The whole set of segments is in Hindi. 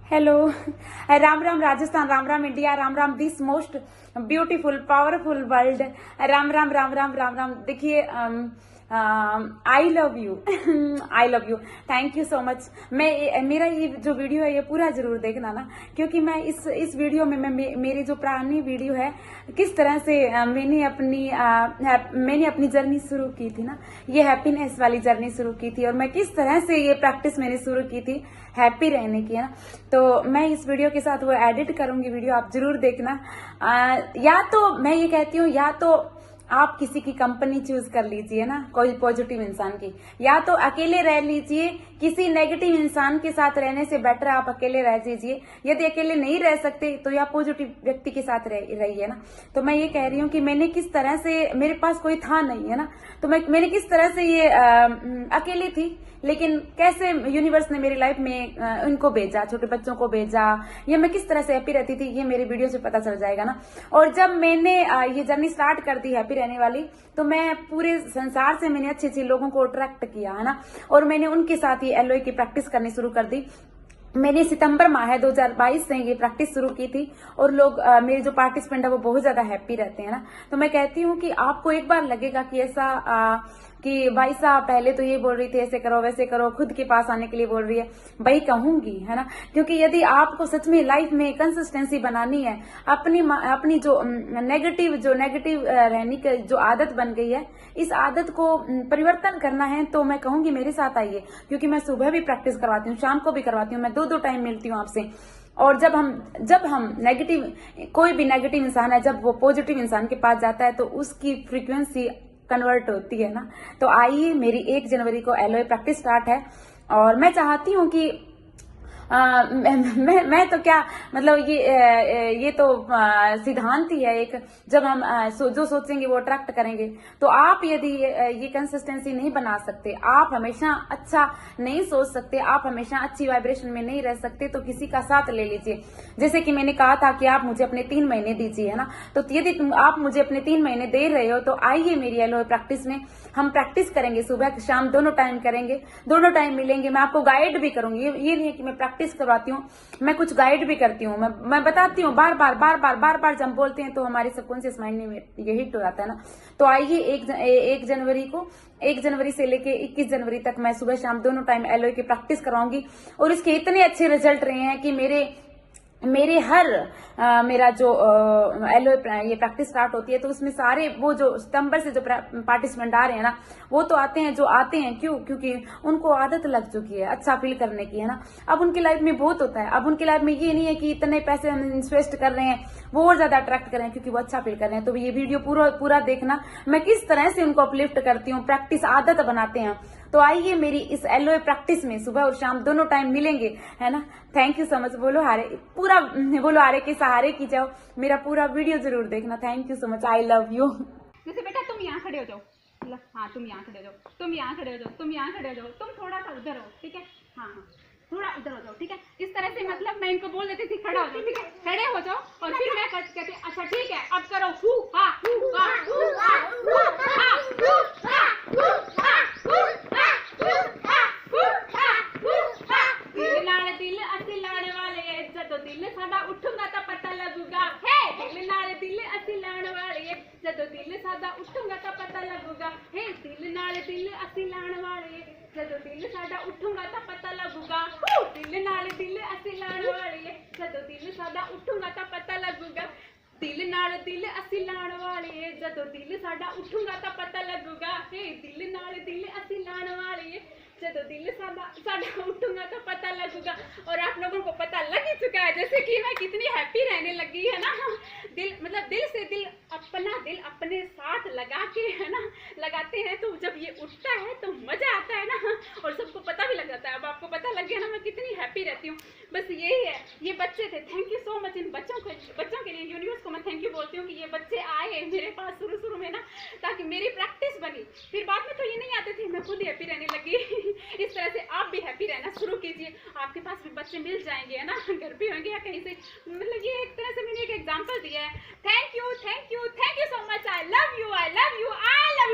Hello, Ram Ram Rajasthan, Ram Ram India, Ram Ram this most beautiful powerful world. Ram Ram Ram Ram Ram Ram. देखिए, I love you, I love you, thank you so much. मेरा ये जो वीडियो है ये पूरा जरूर देखना ना, क्योंकि मैं इस वीडियो में मेरी जो पुरानी वीडियो है किस तरह से मैंने अपनी जर्नी शुरू की थी ना, ये हैप्पीनेस वाली जर्नी शुरू की थी, और मैं किस तरह से ये प्रैक्टिस मैंने शुरू की थी हैप्पी रहने की, है ना। तो मैं इस वीडियो के साथ वो एडिट करूंगी वीडियो, आप जरूर देखना। या तो मैं ये कहती हूँ, या तो आप किसी की कंपनी चूज कर लीजिए ना, कोई पॉजिटिव इंसान की, या तो अकेले रह लीजिए। किसी नेगेटिव इंसान के साथ रहने से बेटर आप अकेले रह लीजिए। यदि अकेले नहीं रह सकते तो या पॉजिटिव व्यक्ति के साथ रहिए ना। तो मैं ये कह रही हूँ कि मैंने किस तरह से, मेरे पास कोई था नहीं, है ना, तो मैंने किस तरह से ये अकेली थी, लेकिन कैसे यूनिवर्स ने मेरी लाइफ में उनको भेजा, छोटे बच्चों को भेजा, या मैं किस तरह से हैप्पी रहती थी, ये मेरी वीडियो से पता चल जाएगा ना। और जब मैंने ये जर्नी स्टार्ट कर दी हैप्पी रहने वाली, तो मैं पूरे संसार से मैंने अच्छे अच्छे लोगों को अट्रैक्ट किया, है ना, और मैंने उनके साथ ये एलओए की प्रैक्टिस करनी शुरू कर दी। मैंने सितंबर माह है 2022 से ये प्रैक्टिस शुरू की थी, और लोग मेरे जो पार्टिसिपेंट है वो बहुत ज्यादा हैप्पी रहते हैं ना। तो मैं कहती हूँ कि आपको एक बार लगेगा कि ऐसा कि भाई साहब पहले तो ये बोल रही थी ऐसे करो वैसे करो, खुद के पास आने के लिए बोल रही है, भाई कहूंगी, है ना, क्योंकि यदि आपको सच में लाइफ में कंसिस्टेंसी बनानी है, अपनी जो नेगेटिव रहने की जो आदत बन गई है, इस आदत को परिवर्तन करना है, तो मैं कहूंगी मेरे साथ आइए, क्योंकि मैं सुबह भी प्रैक्टिस करवाती हूँ, शाम को भी करवाती हूँ, मैं दो टाइम मिलती हूँ आपसे। और जब हम नेगेटिव, कोई भी नेगेटिव इंसान है, जब वो पॉजिटिव इंसान के पास जाता है तो उसकी फ्रीक्वेंसी कन्वर्ट होती है ना। तो आइए, मेरी 1 जनवरी को एलओए प्रैक्टिस स्टार्ट है, और मैं चाहती हूँ कि मैं तो क्या, मतलब ये तो सिद्धांत ही है एक। जब हम जो सोचेंगे वो अट्रैक्ट करेंगे। तो आप यदि ये कंसिस्टेंसी नहीं बना सकते, आप हमेशा अच्छा नहीं सोच सकते, आप हमेशा अच्छी वाइब्रेशन में नहीं रह सकते, तो किसी का साथ ले लीजिए। जैसे कि मैंने कहा था कि आप मुझे अपने 3 महीने दीजिए, है ना। तो यदि आप मुझे अपने 3 महीने दे रहे हो, तो आइए मेरी एलओए प्रैक्टिस में हम प्रैक्टिस करेंगे, सुबह शाम दोनों टाइम करेंगे, दोनों टाइम मिलेंगे। मैं आपको गाइड भी करूंगी, ये नहीं है कि मैं प्रैक्टिस करवाती हूँ, मैं कुछ गाइड भी करती हूँ, मैं बताती हूँ बार बार जब बोलते हैं तो हमारे सबकॉन्शियस माइंड में ये हिट हो जाता है ना। तो आइए 1 जनवरी से लेके 21 जनवरी तक मैं सुबह शाम दोनों टाइम एलओए की प्रैक्टिस करवाऊंगी, और इसके इतने अच्छे रिजल्ट रहे हैं कि मेरा जो एलओए ये प्रैक्टिस स्टार्ट होती है, तो उसमें सारे वो जो सितंबर से जो पार्टिसिपेंट आ रहे हैं ना, वो तो आते हैं क्योंकि उनको आदत लग चुकी है अच्छा फील करने की, है ना। अब उनकी लाइफ में बहुत होता है, अब उनकी लाइफ में ये नहीं है कि इतने पैसे हम इन्वेस्ट कर रहे हैं, वो और ज्यादा अट्रैक्ट कर रहे हैं क्योंकि वो अच्छा फील कर रहे हैं। तो ये वीडियो पूरा देखना, मैं किस तरह से उनको अपलिफ्ट करती हूँ, प्रैक्टिस आदत बनाते हैं। तो आइए मेरी इस एलओए प्रैक्टिस में सुबह और शाम दोनों टाइम मिलेंगे, है ना। Thank you so much. बोलो हारे के सहारे की जाओ। मेरा पूरा वीडियो जरूर देखना। Thank you so much. I love you. जैसे बेटा तुम यहाँ खड़े हो जाओ, हाँ तुम यहाँ खड़े हो जाओ, तुम यहाँ खड़े हो जाओ, तुम यहाँ खड़े हो जाओ, तुम थोड़ा सा उधर हो, ठीक है, हाँ थोड़ा उधर हो जाओ, ठीक है। इस तरह से मतलब मैं इनको बोल देती थी खड़ा हो जाओ, ठीक है, खड़े हो जाओ, और फिर मैं कहती अच्छा ठीक है अब करो हू हा हू हा हू हा हू हा हू हा हू हा हू हा हू हा हू हा हू हा। दिल नाल दिल असी लाने वाले, जदों दिल साडा उठूगा तो पता लगूगा, हे दिल नाल दिल असी लाने वाले, जदों दिल साडा उठूगा तो पता लगूगा, हे दिल नाल दिल असी लाने वाले, जदों दिल साडा उठूगा तो पता लगूगा, दिल नाल दिल असी लाने वाले, जदों दिल साडा उठूगा तो पता लगूगा, दिल नाल दिल असी लाने वाले, जदों दिल साडा उठूगा तो पता लगूगा, हे दिल नाल दिल असी लाने वाले, जदों दिल साडा उठूंगा तो पता लगूगा। और आप लोगों को पता लग ही चुका है जैसे कि मैं कितनी हैप्पी रहने लगी, है ना। दिल से दिल अपने साथ लगा के, है ना, लगाते हैं, तो जब ये उठता है तो मजा आता है ना, और सबको पता भी लग जाता है। अब आपको पता लग गया ना मैं कितनी हैप्पी रहती हूँ। बस यही है, ये बच्चे थे, थैंक यू सो मच। इन बच्चों के लिए यूनिवर्स को मैं थैंक यू बोलती हूँ कि ये बच्चे आए मेरे पास शुरू में ना, ताकि मेरी प्रैक्टिस बनी। फिर बाद में तो ये नहीं आते थे, मैं खुद हैप्पी रहने लगी। इस तरह से आप भी हैप्पी रहना शुरू कीजिए, आपके पास भी बच्चे मिल जाएंगे, है ना, घर पे होंगे या कहीं से। मतलब ये एक तरह से मैंने एक एग्जांपल दिया है। Thank you so much. I love you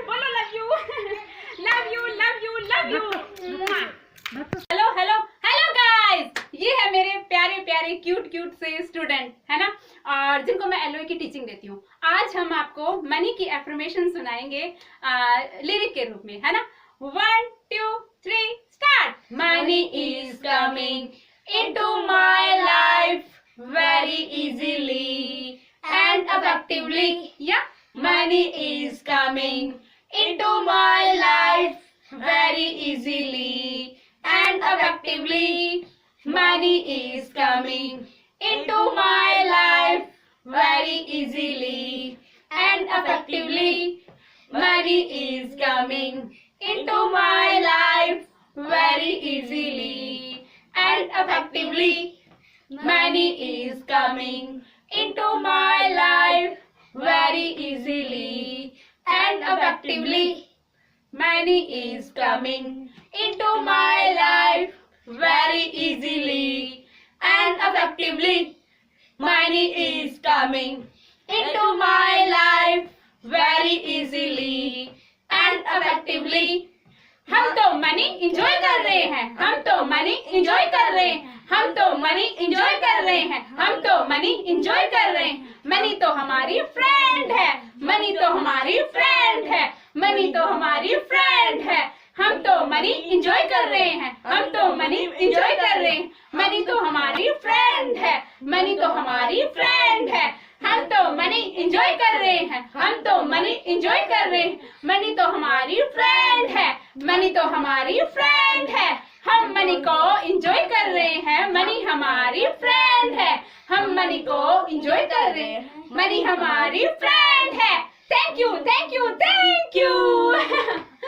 बोलो लव यू। हेलो गाइस, ये है मेरे प्यारे प्यारे क्यूट क्यूट से स्टूडेंट है ना, और जिनको मैं एलओए की टीचिंग देती हूँ। आज हम आपको मनी की एफर्मेशन सुनाएंगे लिरिक के रूप में, है ना। 1 2 3 start. Money is coming into my life very easily and effectively. Yeah, money is coming into my life very easily and effectively. Money is coming into my life very easily and effectively. Money is coming into my life very easily and effectively. Money is coming into my life very easily and effectively. Money is coming into my life very easily and effectively. Money is coming into my life very easily and effectively. हम तो मनी इंजॉय कर रहे हैं, हम तो मनी इंजॉय कर रहे हैं, हम तो मनी इंजॉय कर रहे हैं, हम तो मनी इंजॉय कर रहे हैं। मनी तो हमारी फ्रेंड है, मनी तो हमारी फ्रेंड है, मनी तो हमारी फ्रेंड है। हम तो मनी इंजॉय कर रहे हैं, हम तो मनी इंजॉय कर रहे हैं। मनी तो हमारी फ्रेंड है, मनी तो हमारी फ्रेंड है। हम तो मनी इंजॉय कर रहे हैं, हम तो मनी इंजॉय कर रहे हैं। मनी तो हमारी फ्रेंड है, मनी तो हमारी फ्रेंड है। हम मनी को इंजॉय कर रहे हैं, मनी हमारी फ्रेंड है। हम मनी को इंजॉय कर रहे हैं, मनी हमारी फ्रेंड है। Thank you, thank you, thank you.